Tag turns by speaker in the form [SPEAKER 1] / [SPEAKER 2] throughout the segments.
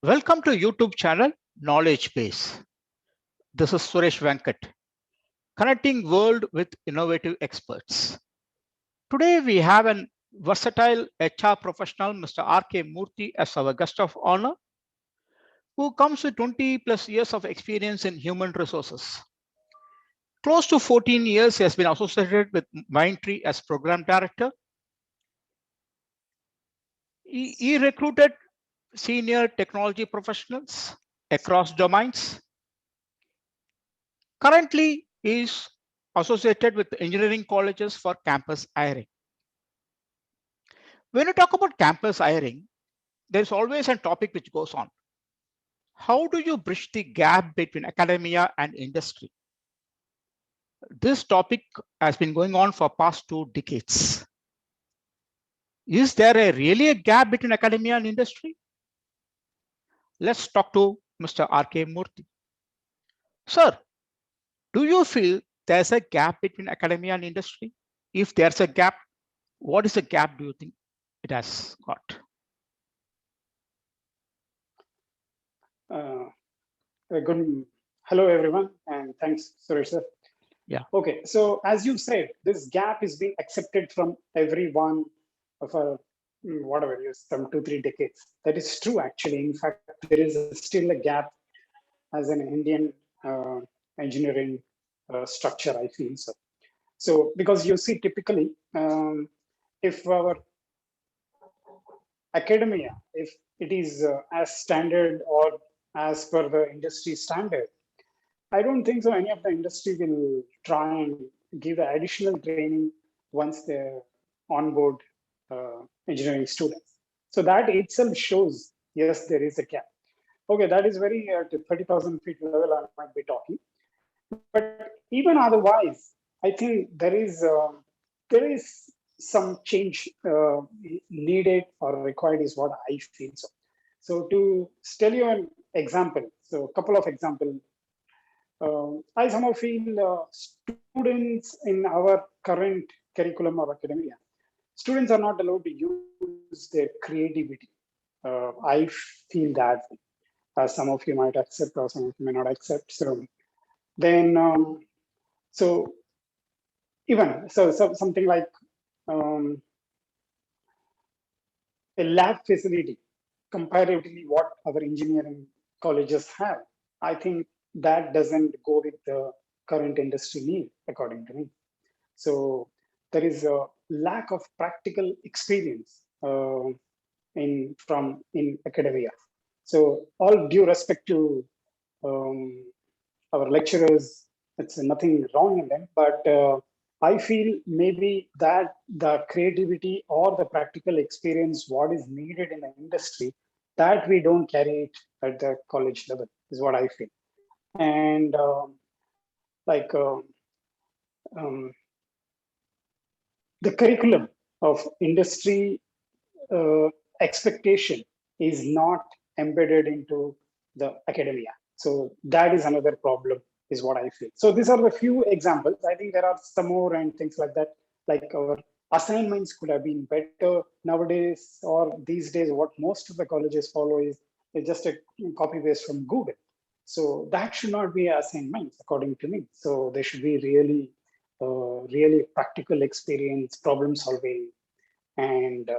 [SPEAKER 1] Welcome to YouTube channel Knowledge Base. This is Suresh Venkat, connecting world with innovative experts. Today we have a versatile HR professional, Mr. RK Murthy, as our guest of honor, who comes with 20 plus years of experience in human resources. Close to 14 years, he has been associated with MITE as program director. He recruited senior technology professionals across domains. Currently, he is associated with engineering colleges for campus hiring. When you talk about campus hiring, there's always a topic which goes on. How do you bridge the gap between academia and industry? This topic has been going on for past 2 decades. Is there really a gap between academia and industry? Let's talk to Mr. RK Murthy. Sir, do you feel there's a gap between academia and industry? If there's a gap, what is the gap do you think it has got?
[SPEAKER 2] Hello everyone, and thanks, Suresh sir.
[SPEAKER 1] Yeah.
[SPEAKER 2] Okay, so as you said, this gap is being accepted from every one of our whatever it is, some 2-3 decades. That is true, actually. In fact, there is still a gap as an Indian engineering structure. I feel so. So because you see, typically, if our academia, if it is as standard or as per the industry standard, I don't think so. Any of the industry will try and give the additional training once they're onboard engineering students. So that itself shows, yes, there is a gap. Okay, that is very at 30,000 feet level I might be talking. But even otherwise, I think there is some change needed or required is what I feel so. So to tell you an example, so a couple of examples I somehow feel students in our current curriculum or academia, students are not allowed to use their creativity. I feel that some of you might accept or some of you may not accept. So then, so even so something like um, a lab facility comparatively what our engineering colleges have, I think that doesn't go with the current industry need, according to me. So there is a lack of practical experience in academia. So all due respect to um, our lecturers, it's nothing wrong in them, but I feel maybe that the creativity or the practical experience, what is needed in the industry, that we don't carry it at the college level, is what I feel. And like um, the curriculum of industry expectation is not embedded into the academia. So that is another problem, is what I feel. So these are the few examples. I think there are some more and things like that. Like our assignments could have been better nowadays, or these days, what most of the colleges follow is just a copy paste from Google. So that should not be assignments, according to me. So they should be really practical experience, problem solving, and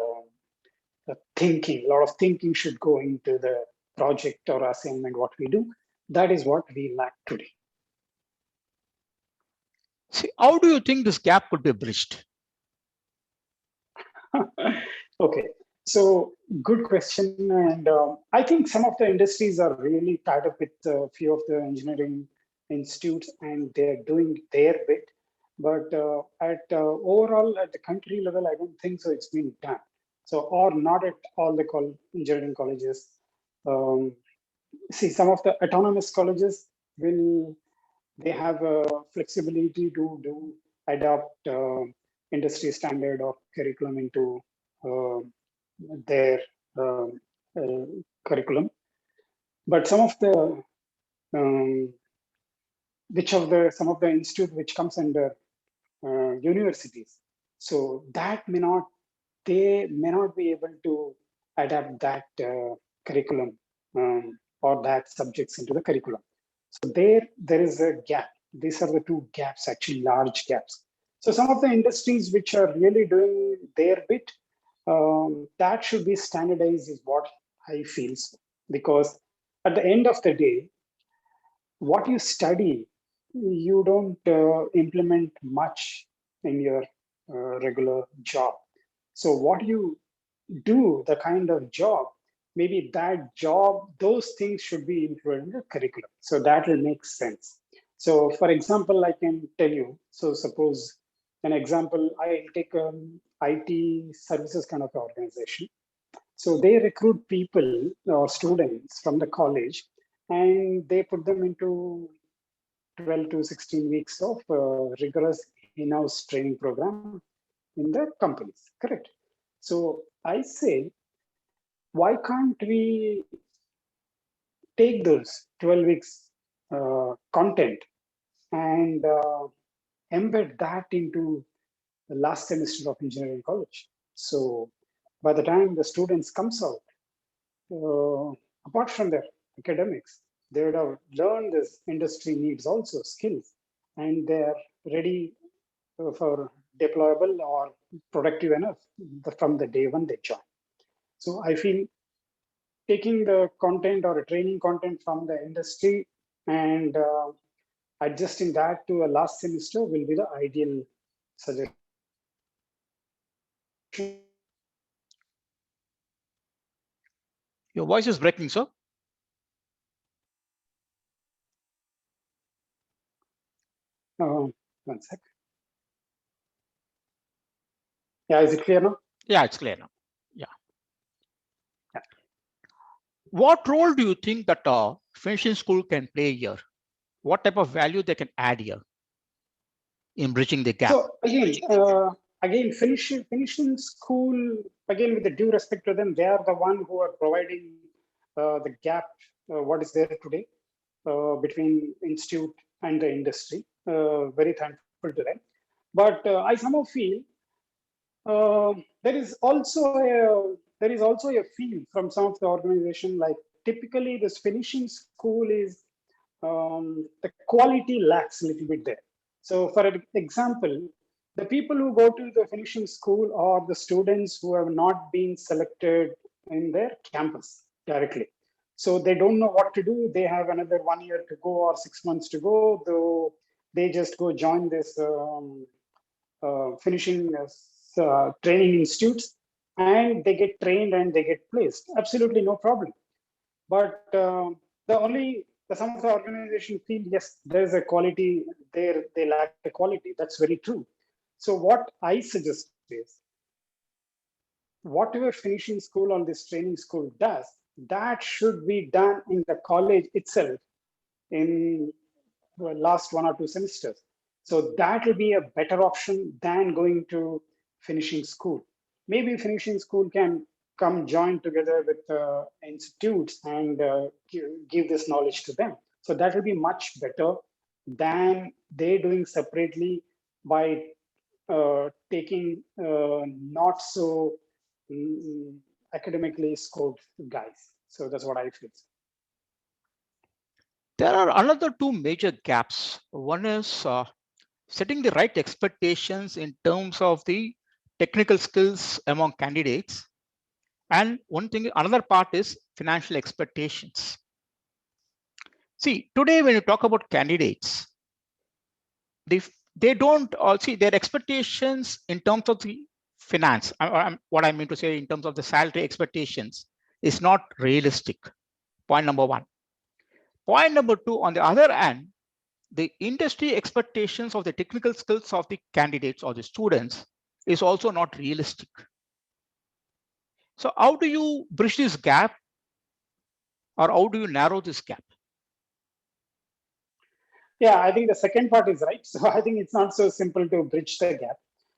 [SPEAKER 2] thinking. A lot of thinking should go into the project or assignment, what we do. That is what we lack today.
[SPEAKER 1] See, how do you think this gap could be bridged?
[SPEAKER 2] Okay, so good question. And I think some of the industries are really tied up with a few of the engineering institutes and they're doing their bit. But at overall, at the country level, I don't think so it's been done. So, or not at all the engineering colleges. Um, See, some of the autonomous colleges will, they have a flexibility to do adopt industry standard or curriculum into uh, their uh, curriculum. But some of the um, which of the some of the institute which comes under universities, so that may not, they may not be able to adapt that curriculum or that subjects into the curriculum. So there is a gap. These are the two gaps, actually large gaps. So some of the industries which are really doing their bit, that should be standardized is what I feel. So. Because at the end of the day, what you study, you don't implement much in your regular job. So what you do, the kind of job, maybe that job, those things should be included in the curriculum. So that will make sense. So for example, I can tell you, so suppose an example, I take IT services kind of organization. So they recruit people or students from the college and they put them into 12 to 16 weeks of rigorous in-house training program in the companies, correct? So I say, why can't we take those 12 weeks content and embed that into the last semester of engineering college? So by the time the students comes out, apart from their academics, they would have learned this industry needs also skills, and they're ready for deployable or productive enough from the day one they join. So I feel taking the content or a training content from the industry and adjusting that to a last semester will be the ideal suggestion.
[SPEAKER 1] Your voice is breaking, sir.
[SPEAKER 2] One sec. Yeah, is it clear now?
[SPEAKER 1] Yeah, it's clear now. Yeah. What role do you think that finishing school can play here? What type of value they can add here in bridging the gap?
[SPEAKER 2] So again, finishing school, again, with the due respect to them, they are the one who are providing the gap, what is there today between institute and the industry. Very thankful to them. But I somehow feel there is also a feel from some of the organization, like typically this finishing school is the quality lacks a little bit there. So for example, the people who go to the finishing school are the students who have not been selected in their campus directly. So they don't know what to do. They have another 1 year to go or 6 months to go, though they just go join this finishing training institutes and they get trained and they get placed. Absolutely no problem. But some of the organization feel, yes, there's a quality there, they lack the quality. That's very true. So what I suggest is, whatever finishing school or this training school does, that should be done in the college itself in the last 1 or 2 semesters. So that will be a better option than going to finishing school. Maybe finishing school can come join together with institutes and give this knowledge to them. So that will be much better than they doing separately by taking not so academically scored guys. So that's what I feel.
[SPEAKER 1] There are another two major gaps. One is setting the right expectations in terms of the technical skills among candidates. And one thing, another part is financial expectations. See, today when you talk about candidates, they don't all see their expectations in terms of the finance. What I mean to say in terms of the salary expectations is not realistic. Point number one. Point number two, on the other hand, the industry expectations of the technical skills of the candidates or the students is also not realistic. So how do you bridge this gap, or how do you narrow this gap?
[SPEAKER 2] Yeah, I think the second part is right. So I think it's not so simple to bridge the gap.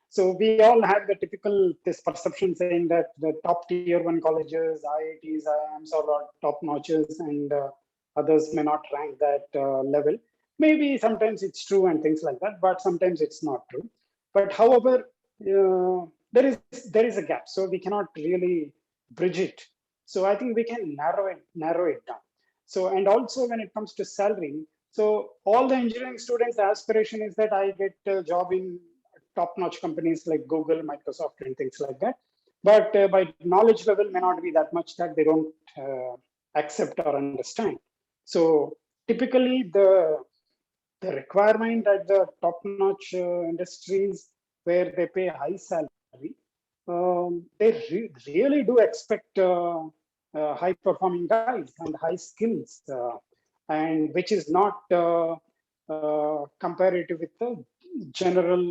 [SPEAKER 2] So we all have the typical this perception saying that the top tier one colleges, IITs, IIMs are top notches, and others may not rank that level. Maybe sometimes it's true and things like that, but sometimes it's not true. But however, there is a gap, so we cannot really bridge it. So I think we can narrow it down. So, and also when it comes to salary, so all the engineering students' aspiration is that I get a job in top-notch companies like Google, Microsoft, and things like that. But by knowledge level may not be that much that they don't accept or understand. So typically the requirement at the top-notch industries where they pay high salary, they really do expect high-performing guys and high skills, and which is not comparative with the general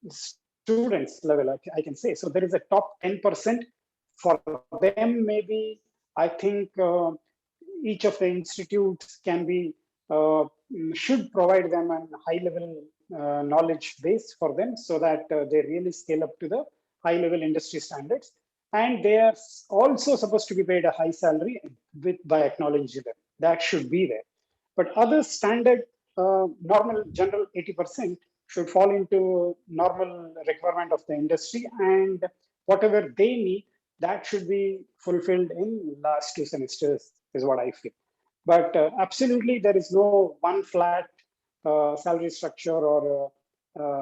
[SPEAKER 2] students level, I can say. So there is a top 10%. For them, maybe I think each of the institutes can be should provide them a high level knowledge base for them so that they really scale up to the high level industry standards. And they are also supposed to be paid a high salary with by acknowledging them. That should be there. But other standard normal general 80% should fall into normal requirement of the industry, and whatever they need, that should be fulfilled in last 2 semesters is what I feel. But absolutely, there is no one flat salary structure or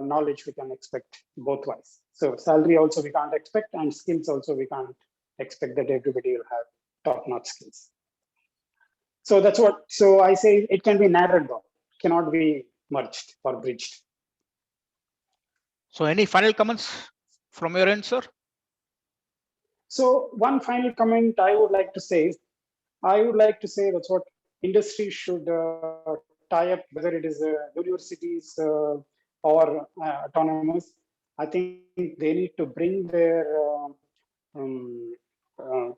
[SPEAKER 2] knowledge we can expect both wise. So salary also we can't expect, and skills also we can't expect that everybody will have top-notch skills. So that's what. So I say it can be narrowed down, cannot be merged or bridged.
[SPEAKER 1] So any final comments from your end, sir?
[SPEAKER 2] So one final comment I would like to say is, that's what industry should tie up, whether it is universities or autonomous. I think they need to bring their um, uh,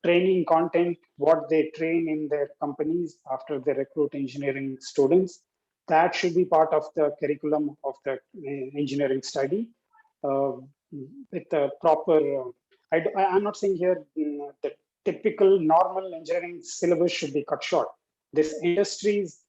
[SPEAKER 2] training content, what they train in their companies after they recruit engineering students. That should be part of the curriculum of the engineering study uh, with the proper. I'm not saying here the typical normal engineering syllabus should be cut short. This industry's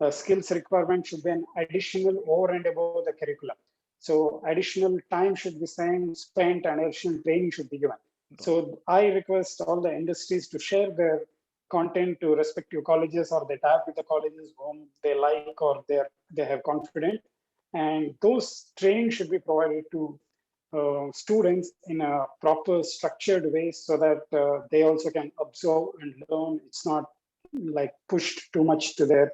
[SPEAKER 2] skills requirement should be an additional over and above the curriculum. So additional time should be spent and additional training should be given. So I request all the industries to share their content to respective colleges, or they tap with the colleges whom they like or they have confident. And those training should be provided to students in a proper structured way so that they also can absorb and learn. It's not like pushed too much to their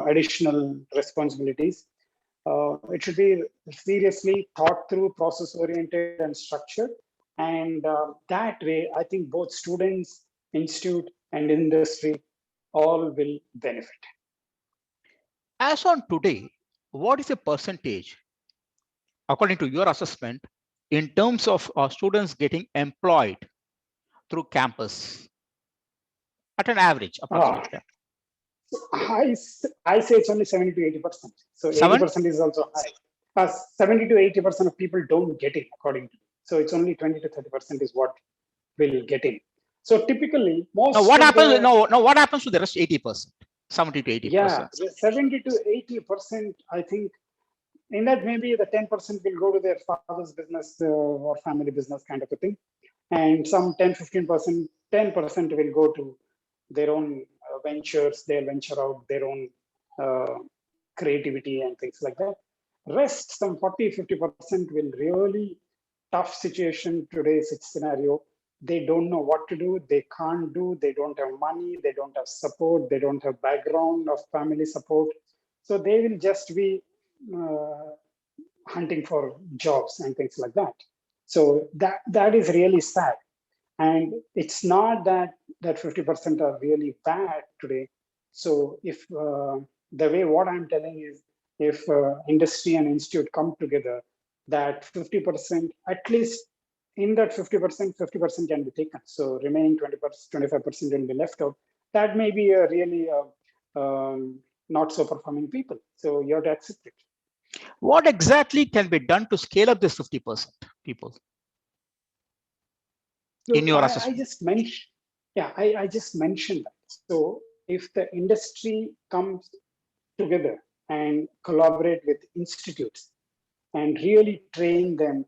[SPEAKER 2] additional responsibilities. It should be seriously thought through, process oriented and structured. And that way, I think both students, institute and industry all will benefit.
[SPEAKER 1] As on today, what is the percentage, according to your assessment, in terms of students getting employed through campus at an average, approximately?
[SPEAKER 2] I say it's only 70 to 80%. So 80% is also high. 70 to 80% of people don't get in, according to me. So it's only 20 to 30% is what will get in. So typically, most
[SPEAKER 1] now what happens? No, what happens to the rest 80%? 70 to 80%.
[SPEAKER 2] Yeah, 70 to 80%. I think in that maybe the 10% will go to their father's business or family business kind of a thing, and some 10-15%, 10% will go to their own ventures. They'll venture out their own creativity and things like that. Rest, some 40-50% will really tough situation today's scenario. They don't know what to do, they can't do, they don't have money, they don't have support, they don't have background of family support. So they will just be hunting for jobs and things like that. So that is really sad. And it's not that 50% are really bad today. So if the way what I'm telling is, if industry and institute come together, that 50%, at least in that 50%, 50% can be taken. So remaining 20%, 25% will be left out. That may be a really not so performing people. So you have to accept it.
[SPEAKER 1] What exactly can be done to scale up this 50% people?
[SPEAKER 2] So
[SPEAKER 1] in your assessment?
[SPEAKER 2] I just mentioned that. So if the industry comes together and collaborate with institutes and really train them,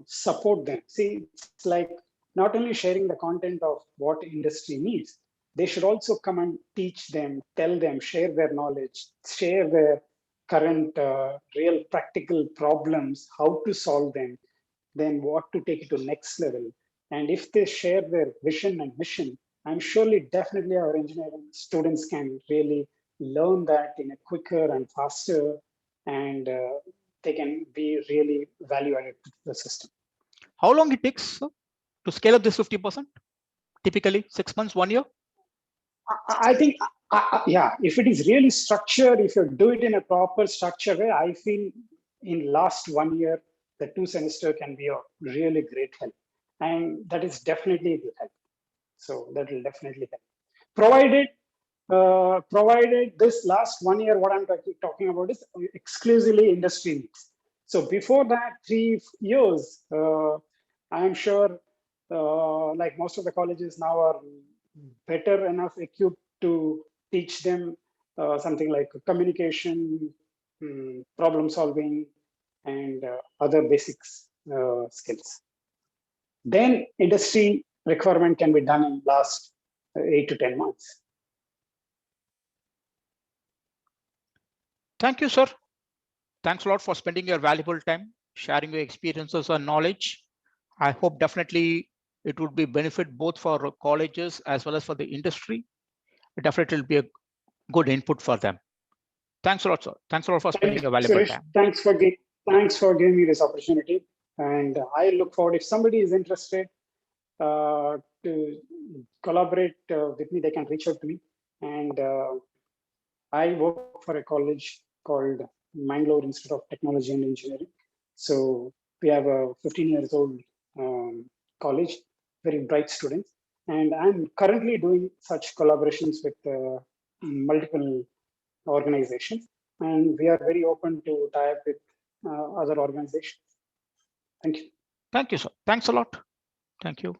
[SPEAKER 2] support them. See, it's like not only sharing the content of what industry needs, they should also come and teach them, tell them, share their knowledge, share their current real practical problems, how to solve them, then what to take it to next level. And if they share their vision and mission, I'm surely definitely our engineering students can really learn that in a quicker and faster, and they can be really value added to the system.
[SPEAKER 1] How long it takes to scale up this 50%? Typically 6 months, 1 year?
[SPEAKER 2] I think, yeah, if it is really structured, if you do it in a proper structure way, I feel in last 1 year, the 2 semester can be a really great help. And that is definitely will help. So that will definitely help. Provided this last 1 year, what I'm talking about is exclusively industry needs. So before that 3 years, I'm sure like most of the colleges now are better enough equipped to teach them something like communication, problem solving, and other basics skills. Then industry requirement can be done in last 8 to 10 months.
[SPEAKER 1] Thank you, sir. Thanks a lot for spending your valuable time, sharing your experiences and knowledge. I hope definitely it would be benefit both for colleges as well as for the industry. It definitely will be a good input for them. Thanks a lot, sir. Thanks a lot for spending your valuable
[SPEAKER 2] Suresh,
[SPEAKER 1] time.
[SPEAKER 2] thanks for giving me this opportunity. And I look forward, if somebody is interested to collaborate with me, they can reach out to me. And I work for a college called Mangalore Institute of Technology and Engineering. So we have a 15 years old college, very bright students. And I'm currently doing such collaborations with multiple organizations. And we are very open to tie up with other organizations. Thank you.
[SPEAKER 1] Thank you, sir. Thanks a lot. Thank you.